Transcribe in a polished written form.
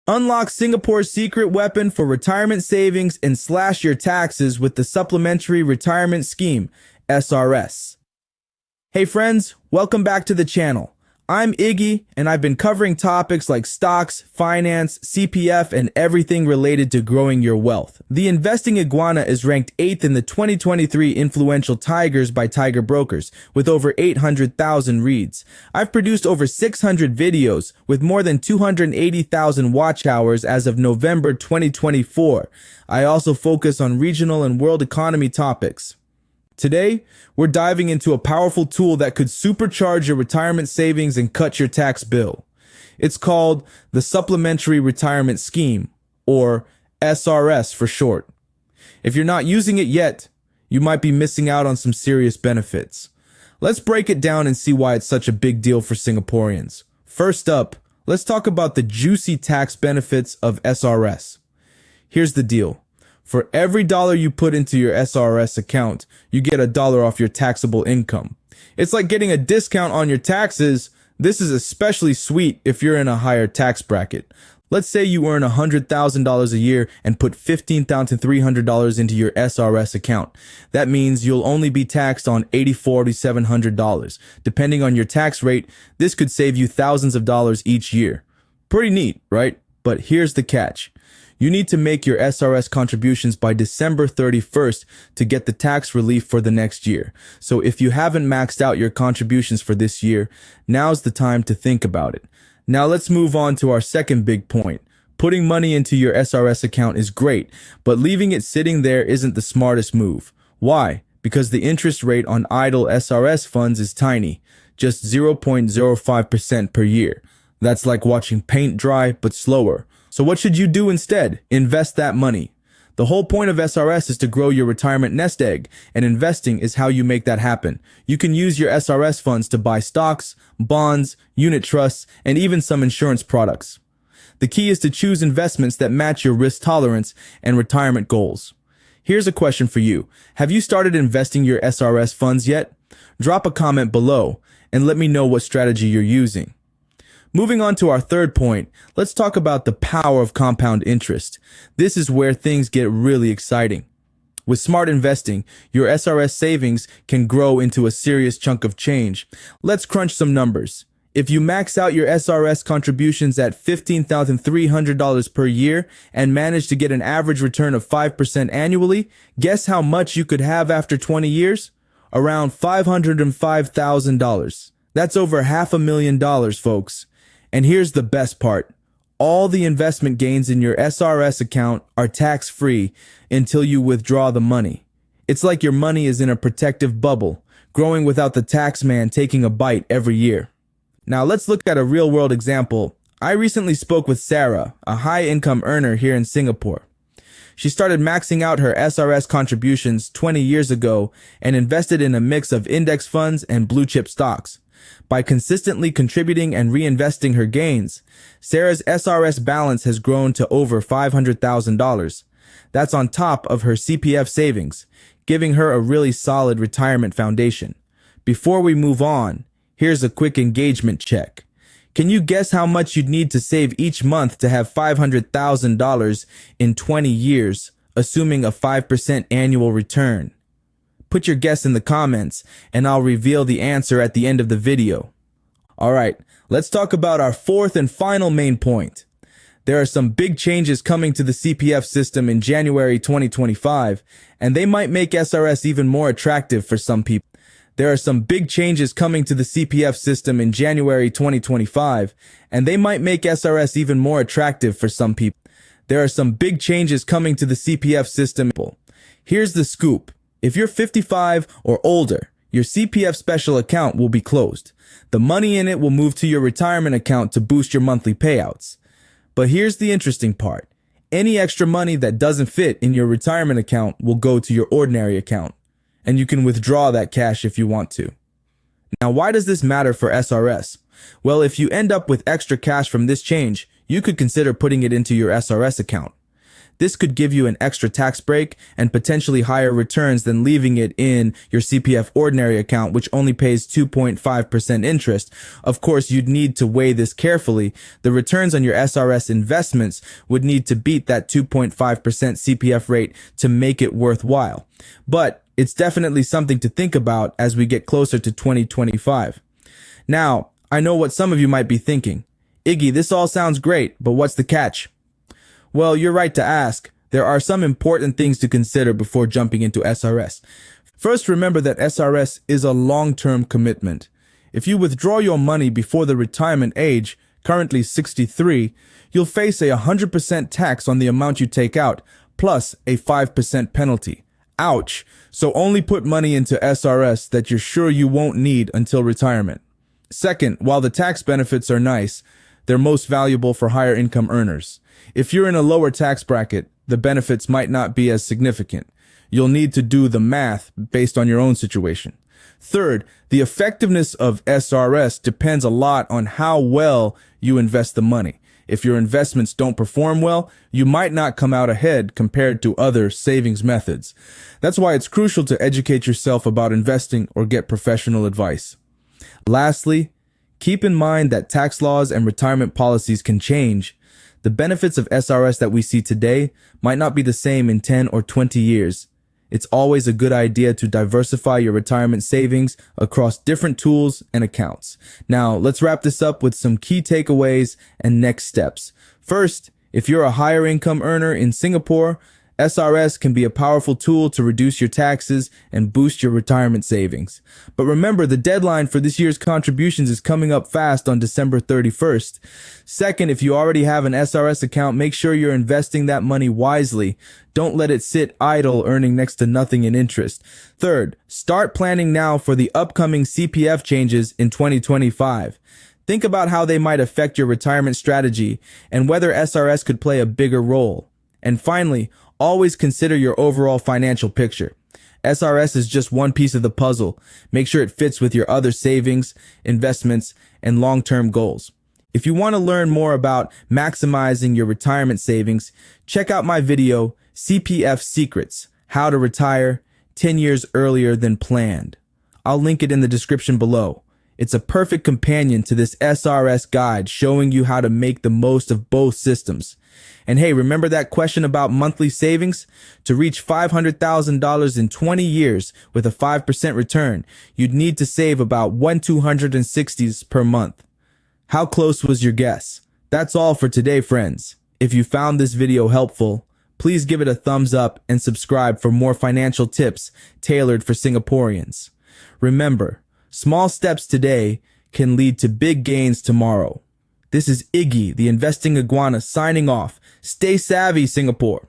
Unlock Singapore's secret weapon for retirement savings and slash your taxes with the Supplementary Retirement Scheme, SRS. Hey friends, welcome back to the channel. I'm Iggy, and I've been covering topics like stocks, finance, CPF, and everything related to growing your wealth. The Investing Iguana is ranked 8th in the 2023 Influential Tigers by Tiger Brokers, with over 800,000 reads. I've produced over 600 videos, with more than 280,000 watch hours as of November 2024. I also focus on regional and world economy topics. Today, we're diving into a powerful tool that could supercharge your retirement savings and cut your tax bill. It's called the Supplementary Retirement Scheme, or SRS for short. If you're not using it yet, you might be missing out on some serious benefits. Let's break it down and see why it's such a big deal for Singaporeans. First up, let's talk about the juicy tax benefits of SRS. Here's the deal. For every dollar you put into your SRS account, you get $1 off your taxable income. It's like getting a discount on your taxes. This is especially sweet if you're in a higher tax bracket. Let's say you earn $100,000 a year and put $15,300 into your SRS account. That means you'll only be taxed on $8,400 to $700. Depending on your tax rate, this could save you thousands of dollars each year. Pretty neat, right? But here's the catch. You need to make your SRS contributions by December 31st to get the tax relief for the next year. So if you haven't maxed out your contributions for this year, now's the time to think about it. Now let's move on to our second big point. Putting money into your SRS account is great, but leaving it sitting there isn't the smartest move. Why? Because the interest rate on idle SRS funds is tiny, just 0.05% per year. That's like watching paint dry, but slower. So what should you do instead? Invest that money. The whole point of SRS is to grow your retirement nest egg, and investing is how you make that happen. You can use your SRS funds to buy stocks, bonds, unit trusts, and even some insurance products. The key is to choose investments that match your risk tolerance and retirement goals. Here's a question for you. Have you started investing your SRS funds yet? Drop a comment below and let me know what strategy you're using. Moving on to our third point, let's talk about the power of compound interest. This is where things get really exciting. With smart investing, your SRS savings can grow into a serious chunk of change. Let's crunch some numbers. If you max out your SRS contributions at $15,300 per year and manage to get an average return of 5% annually, guess how much you could have after 20 years? Around $505,000. That's over $500,000, folks. And here's the best part. All the investment gains in your SRS account are tax-free until you withdraw the money. It's like your money is in a protective bubble, growing without the tax man taking a bite every year. Now let's look at a real-world example. I recently spoke with Sarah, a high-income earner here in Singapore. She started maxing out her SRS contributions 20 years ago and invested in a mix of index funds and blue-chip stocks. By consistently contributing and reinvesting her gains, Sarah's SRS balance has grown to over $500,000. That's on top of her CPF savings, giving her a really solid retirement foundation. Before we move on, here's a quick engagement check. Can you guess how much you'd need to save each month to have $500,000 in 20 years, assuming a 5% annual return? Put your guess in the comments, and I'll reveal the answer at the end of the video. Alright, let's talk about our fourth and final main point. There are some big changes coming to the CPF system in January 2025, and they might make SRS even more attractive for some people. There are some big changes coming to the CPF system in January 2025, and they might make SRS even more attractive for some people. There are some big changes coming to the CPF system. Here's the scoop. If you're 55 or older, your CPF special account will be closed. The money in it will move to your retirement account to boost your monthly payouts. But here's the interesting part. Any extra money that doesn't fit in your retirement account will go to your ordinary account, and you can withdraw that cash if you want to. Now, why does this matter for SRS? Well, if you end up with extra cash from this change, you could consider putting it into your SRS account. This could give you an extra tax break and potentially higher returns than leaving it in your CPF ordinary account, which only pays 2.5% interest. Of course, you'd need to weigh this carefully. The returns on your SRS investments would need to beat that 2.5% CPF rate to make it worthwhile. But it's definitely something to think about as we get closer to 2025. Now, I know what some of you might be thinking. Iggy, this all sounds great, but what's the catch? Well, you're right to ask. There are some important things to consider before jumping into SRS. First, remember that SRS is a long-term commitment. If you withdraw your money before the retirement age, currently 63, you'll face a 100% tax on the amount you take out, plus a 5% penalty. Ouch! So only put money into SRS that you're sure you won't need until retirement. Second, while the tax benefits are nice, they're most valuable for higher income earners. If you're in a lower tax bracket, the benefits might not be as significant. You'll need to do the math based on your own situation. Third, the effectiveness of SRS depends a lot on how well you invest the money. If your investments don't perform well, you might not come out ahead compared to other savings methods. That's why it's crucial to educate yourself about investing or get professional advice. Lastly, keep in mind that tax laws and retirement policies can change. The benefits of SRS that we see today might not be the same in 10 or 20 years. It's always a good idea to diversify your retirement savings across different tools and accounts. Now, let's wrap this up with some key takeaways and next steps. First, if you're a higher income earner in Singapore, SRS can be a powerful tool to reduce your taxes and boost your retirement savings. But remember, the deadline for this year's contributions is coming up fast on December 31st. Second, if you already have an SRS account, make sure you're investing that money wisely. Don't let it sit idle, earning next to nothing in interest. Third, start planning now for the upcoming CPF changes in 2025. Think about how they might affect your retirement strategy and whether SRS could play a bigger role. And finally, always consider your overall financial picture. SRS is just one piece of the puzzle. Make sure it fits with your other savings, investments, and long-term goals. If you want to learn more about maximizing your retirement savings, check out my video, CPF Secrets, How to Retire 10 Years Earlier Than Planned. I'll link it in the description below. It's a perfect companion to this SRS guide showing you how to make the most of both systems. And hey, remember that question about monthly savings? To reach $500,000 in 20 years with a 5% return, you'd need to save about 1/260 per month. How close was your guess? That's all for today, friends. If you found this video helpful, please give it a thumbs up and subscribe for more financial tips tailored for Singaporeans. Remember, small steps today can lead to big gains tomorrow. This is Iggy, the Investing Iguana, signing off. Stay savvy, Singapore.